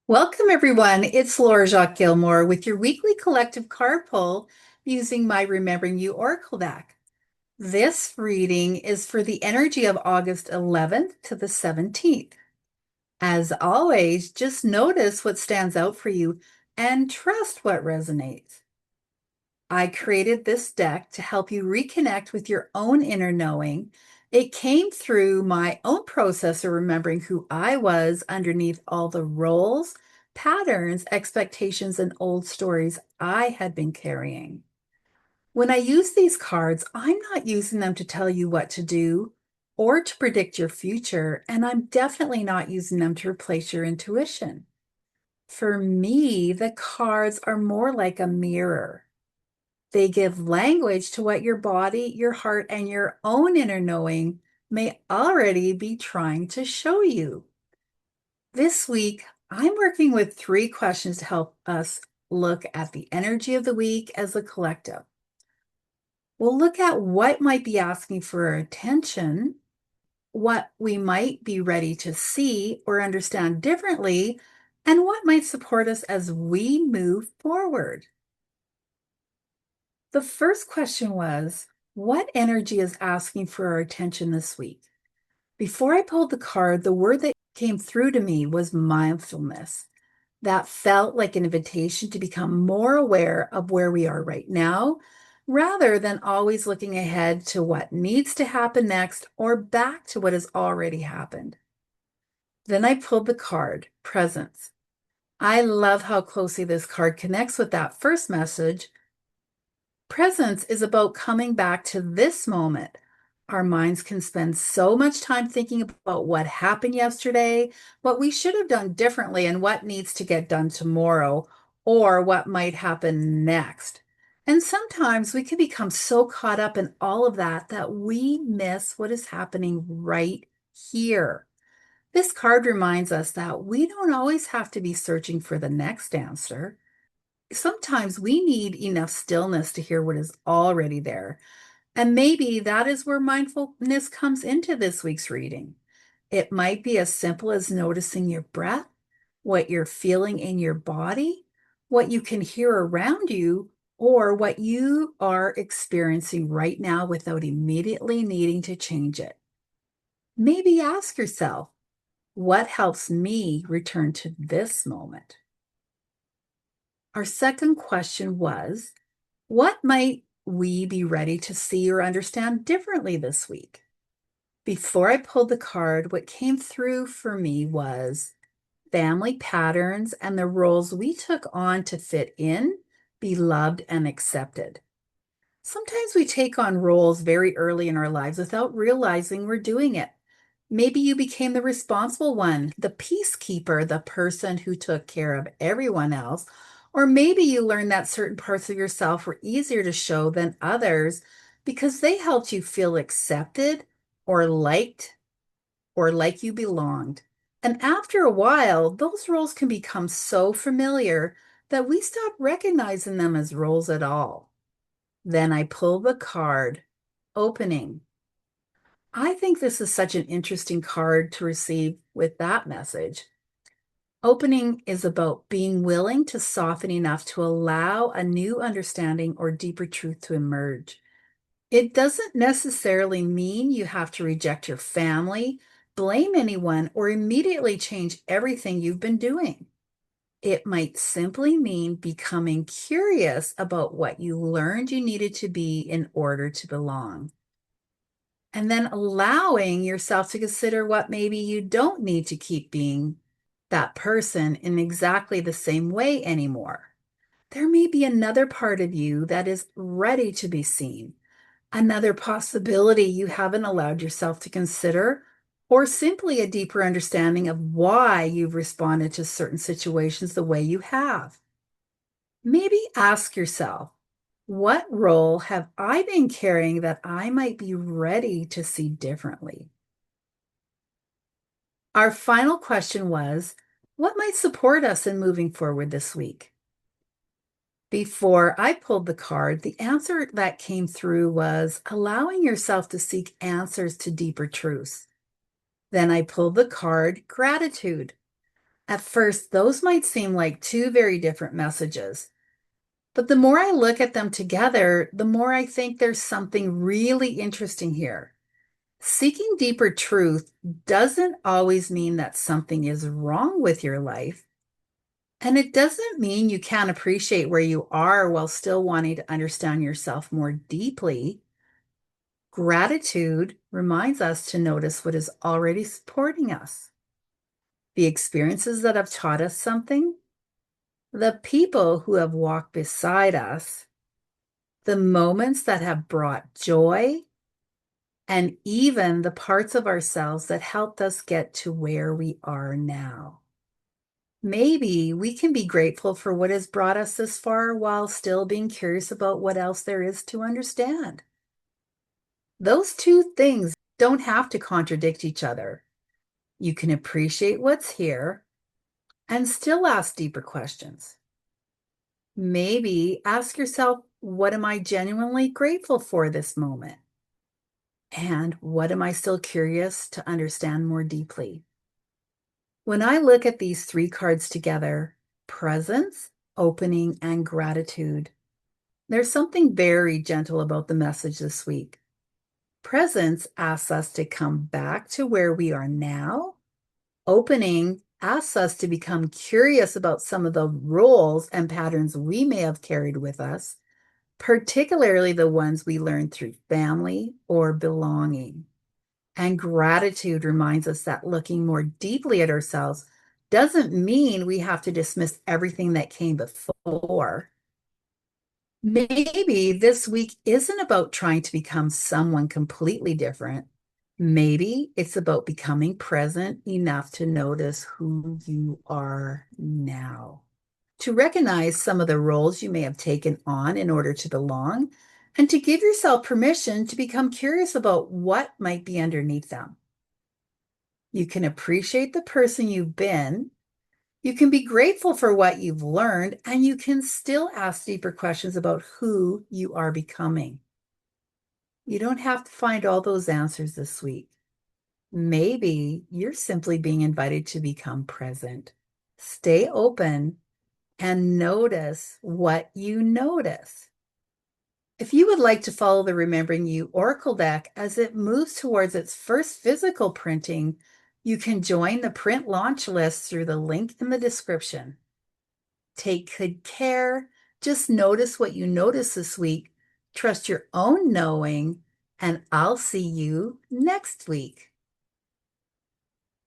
Welcome, everyone. It's Laura Jacques-Gilmour with your weekly collective card pull using my Remembering You Oracle deck. This reading is for the energy of August 11th to the 17th. As always, just notice what stands out for you and trust what resonates. I created this deck to help you reconnect with your own inner knowing. It came through my own process of remembering who I was underneath all the roles, patterns, expectations, and old stories I had been carrying. When I use these cards, I'm not using them to tell you what to do or to predict your future, and I'm definitely not using them to replace your intuition. For me, the cards are more like a mirror. They give language to what your body, your heart, and your own inner knowing may already be trying to show you. This week, I'm working with three questions to help us look at the energy of the week as a collective. We'll look at what might be asking for our attention, what we might be ready to see or understand differently, and what might support us as we move forward. The first question was, what energy is asking for our attention this week? Before I pulled the card, the word that came through to me was mindfulness. That felt like an invitation to become more aware of where we are right now, rather than always looking ahead to what needs to happen next or back to what has already happened. Then I pulled the card, presence. I love how closely this card connects with that first message. Presence is about coming back to this moment. Our minds can spend so much time thinking about what happened yesterday, what we should have done differently, and what needs to get done tomorrow, or what might happen next. And sometimes we can become so caught up in all of that that we miss what is happening right here. This card reminds us that we don't always have to be searching for the next answer. Sometimes we need enough stillness to hear what is already there. And maybe that is where mindfulness comes into this week's reading. It might be as simple as noticing your breath, what you're feeling in your body, what you can hear around you, or what you are experiencing right now without immediately needing to change it. Maybe ask yourself, what helps me return to this moment? Our second question was, what might we be ready to see or understand differently this week? Before I pulled the card, what came through for me was family patterns and the roles we took on to fit in, be loved, and accepted. Sometimes we take on roles very early in our lives without realizing we're doing it. Maybe you became the responsible one, the peacekeeper, the person who took care of everyone else. Or maybe you learned that certain parts of yourself were easier to show than others because they helped you feel accepted or liked or like you belonged. And after a while, those roles can become so familiar that we stop recognizing them as roles at all. Then I pull the card, opening. I think this is such an interesting card to receive with that message. Opening is about being willing to soften enough to allow a new understanding or deeper truth to emerge. It doesn't necessarily mean you have to reject your family, blame anyone, or immediately change everything you've been doing. It might simply mean becoming curious about what you learned you needed to be in order to belong. And then allowing yourself to consider what maybe you don't need to keep being that person in exactly the same way anymore. There may be another part of you that is ready to be seen, another possibility you haven't allowed yourself to consider, or simply a deeper understanding of why you've responded to certain situations the way you have. Maybe ask yourself, what role have I been carrying that I might be ready to see differently? Our final question was, what might support us in moving forward this week? Before I pulled the card, the answer that came through was allowing yourself to seek answers to deeper truths. Then I pulled the card, gratitude. At first, those might seem like two very different messages, but the more I look at them together, the more I think there's something really interesting here. Seeking deeper truth doesn't always mean that something is wrong with your life, and it doesn't mean you can't appreciate where you are while still wanting to understand yourself more deeply. Gratitude reminds us to notice what is already supporting us, the experiences that have taught us something, the people who have walked beside us, the moments that have brought joy, and even the parts of ourselves that helped us get to where we are now. Maybe we can be grateful for what has brought us this far while still being curious about what else there is to understand. Those two things don't have to contradict each other. You can appreciate what's here and still ask deeper questions. Maybe ask yourself, what am I genuinely grateful for this moment? And what am I still curious to understand more deeply? When I look at these three cards together, presence, opening, and gratitude, there's something very gentle about the message this week. Presence asks us to come back to where we are now. Opening asks us to become curious about some of the roles and patterns we may have carried with us, particularly the ones we learned through family or belonging. And gratitude reminds us that looking more deeply at ourselves doesn't mean we have to dismiss everything that came before. Maybe this week isn't about trying to become someone completely different. Maybe it's about becoming present enough to notice who you are now, to recognize some of the roles you may have taken on in order to belong, and to give yourself permission to become curious about what might be underneath them. You can appreciate the person you've been. You can be grateful for what you've learned, and you can still ask deeper questions about who you are becoming. You don't have to find all those answers this week. Maybe you're simply being invited to become present. Stay open and notice what you notice. If you would like to follow the Remembering You Oracle deck as it moves towards its first physical printing, you can join the print launch list through the link in the description. Take good care. Just notice what you notice this week. Trust your own knowing, and I'll see you next week.